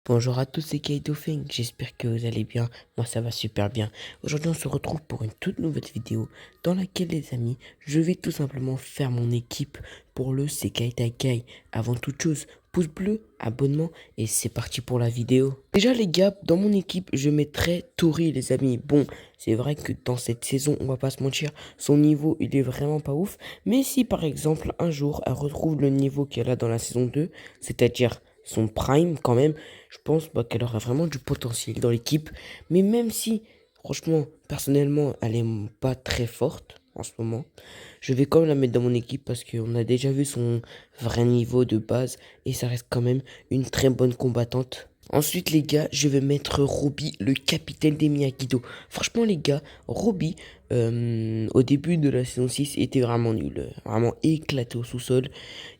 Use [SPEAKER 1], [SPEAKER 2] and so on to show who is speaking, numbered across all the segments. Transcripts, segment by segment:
[SPEAKER 1] Bonjour à tous, c'est Kaito Feng, j'espère que vous allez bien, moi ça va super bien. Aujourd'hui on se retrouve pour une toute nouvelle vidéo dans laquelle les amis, je vais tout simplement faire mon équipe pour le Sekai Taikai. Avant toute chose, pouce bleu, abonnement et c'est parti pour la vidéo. Déjà les gars, dans mon équipe je mettrai Tori les amis. Bon, c'est vrai que dans cette saison, on va pas se mentir, son niveau il est vraiment pas ouf. Mais si par exemple un jour elle retrouve le niveau qu'elle a dans la saison 2, c'est-à-dire son prime quand même, je pense qu'elle aura vraiment du potentiel dans l'équipe. Mais même si, franchement, personnellement, elle est pas très forte en ce moment, je vais quand même la mettre dans mon équipe parce qu'on a déjà vu son vrai niveau de base et ça reste quand même une très bonne combattante. Ensuite, les gars, je vais mettre Robbie, le capitaine des Miyagi-Do. Franchement, les gars, Robbie, au début de la saison 6, était vraiment nul. Vraiment éclaté au sous-sol.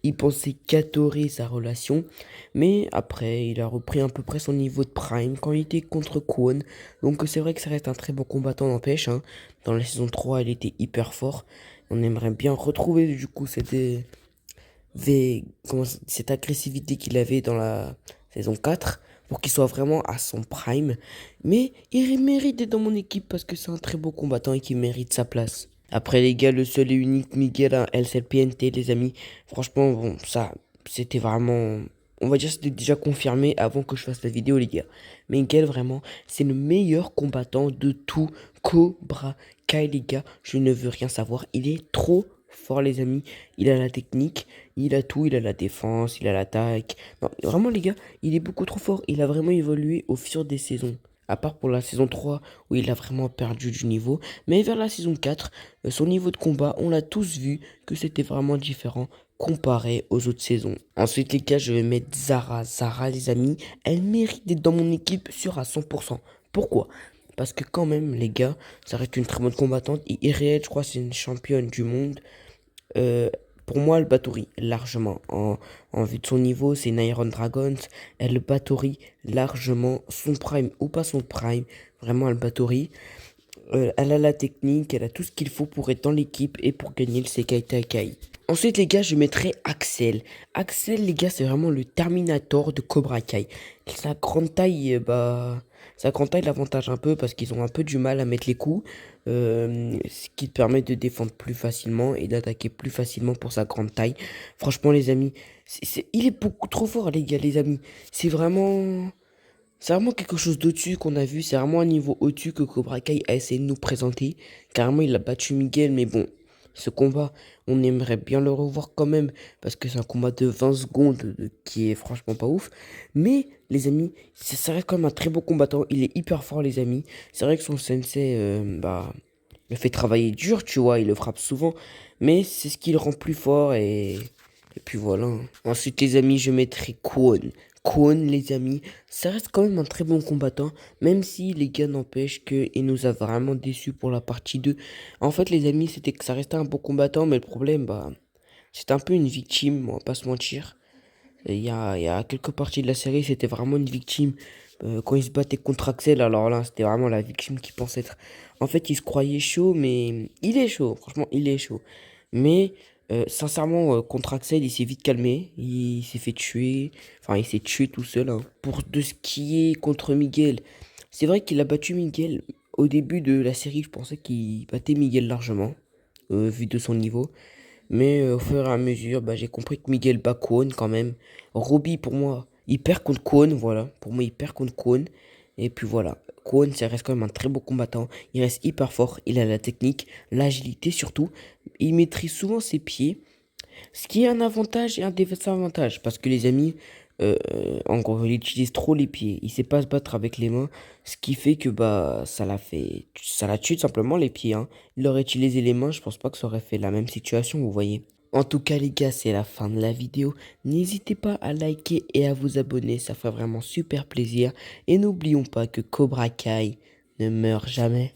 [SPEAKER 1] Il pensait qu'adorer sa relation. Mais après, il a repris à peu près son niveau de prime quand il était contre Kwon. Donc c'est vrai que ça reste un très bon combattant, n'empêche, hein. Dans la saison 3, il était hyper fort. On aimerait bien retrouver du coup cette agressivité qu'il avait dans la saison 4 pour qu'il soit vraiment à son prime. Mais il mérite d'être dans mon équipe parce que c'est un très beau combattant et qu'il mérite sa place. Après les gars, le seul et unique Miguel à LCLPNT, les amis. Franchement, bon, ça, c'était vraiment... On va dire que c'était déjà confirmé avant que je fasse la vidéo, les gars. Miguel, vraiment, c'est le meilleur combattant de tout Cobra Kai, les gars. Je ne veux rien savoir. Il est trop fort, les amis. Il a la technique, il a tout, il a la défense, il a l'attaque. Non, vraiment, les gars, il est beaucoup trop fort. Il a vraiment évolué au fur des saisons. À part pour la saison 3 où il a vraiment perdu du niveau. Mais vers la saison 4, son niveau de combat, on l'a tous vu que c'était vraiment différent comparé aux autres saisons. Ensuite, les gars, je vais mettre Zara. Zara, les amis, elle mérite d'être dans mon équipe sur à 100%. Pourquoi? Parce que quand même, les gars, ça reste une très bonne combattante. Et Irene, je crois, c'est une championne du monde. Euh, pour moi, elle batterie largement. En vue de son niveau, c'est une Iron Dragons. Elle batterie largement son prime ou pas son prime. Vraiment, elle batterie. Elle a la technique, elle a tout ce qu'il faut pour être dans l'équipe et pour gagner le Sekai Taikai. Ensuite, les gars, je mettrai Axel. Axel, les gars, c'est vraiment le Terminator de Cobra Kai. Sa grande taille, sa grande taille l'avantage un peu parce qu'ils ont un peu du mal à mettre les coups. Ce qui te permet de défendre plus facilement et d'attaquer plus facilement pour sa grande taille. Franchement, les amis, il est beaucoup trop fort, les gars, les amis. C'est vraiment... C'est vraiment quelque chose d'au-dessus qu'on a vu. C'est vraiment un niveau au-dessus que Cobra Kai a essayé de nous présenter. Carrément, il a battu Miguel, mais bon, ce combat, on aimerait bien le revoir quand même. Parce que c'est un combat de 20 secondes qui est franchement pas ouf. Mais, les amis, ça reste quand même un très beau combattant. Il est hyper fort, les amis. C'est vrai que son sensei, le fait travailler dur, tu vois. Il le frappe souvent. Mais c'est ce qui le rend plus fort et puis voilà, hein. Ensuite, les amis, je mettrai Kwon. Kwon, les amis, ça reste quand même un très bon combattant, même si les gars n'empêchent qu'il nous a vraiment déçus pour la partie 2. En fait, les amis, c'était que ça restait un bon combattant, mais le problème, c'est un peu une victime, on va pas se mentir. Il y a quelques parties de la série, c'était vraiment une victime. Quand il se battait contre Axel, alors là, c'était vraiment la victime qui pensait être... En fait, il se croyait chaud, mais il est chaud, franchement, il est chaud. Mais sincèrement, contre Axel, il s'est vite calmé. Il s'est fait tuer. Enfin, il s'est tué tout seul, hein. Pour de ce qui est contre Miguel, c'est vrai qu'il a battu Miguel. Au début de la série, je pensais qu'il battait Miguel largement, vu de son niveau. Mais au fur et à mesure, j'ai compris que Miguel bat Kwon quand même. Robbie, pour moi, il perd contre Kwon, voilà. Pour moi, il perd contre Kwon. Et puis voilà. Kwon, ça reste quand même un très beau combattant. Il reste hyper fort. Il a la technique, l'agilité surtout. Il maîtrise souvent ses pieds. Ce qui est un avantage et un désavantage. Parce que les amis, en gros, il utilise trop les pieds. Il sait pas se battre avec les mains. Ce qui fait que ça la tue tout simplement les pieds, hein. Il aurait utilisé les mains, je pense pas que ça aurait fait la même situation, vous voyez. En tout cas, les gars, c'est la fin de la vidéo. N'hésitez pas à liker et à vous abonner. Ça fait vraiment super plaisir. Et n'oublions pas que Cobra Kai ne meurt jamais.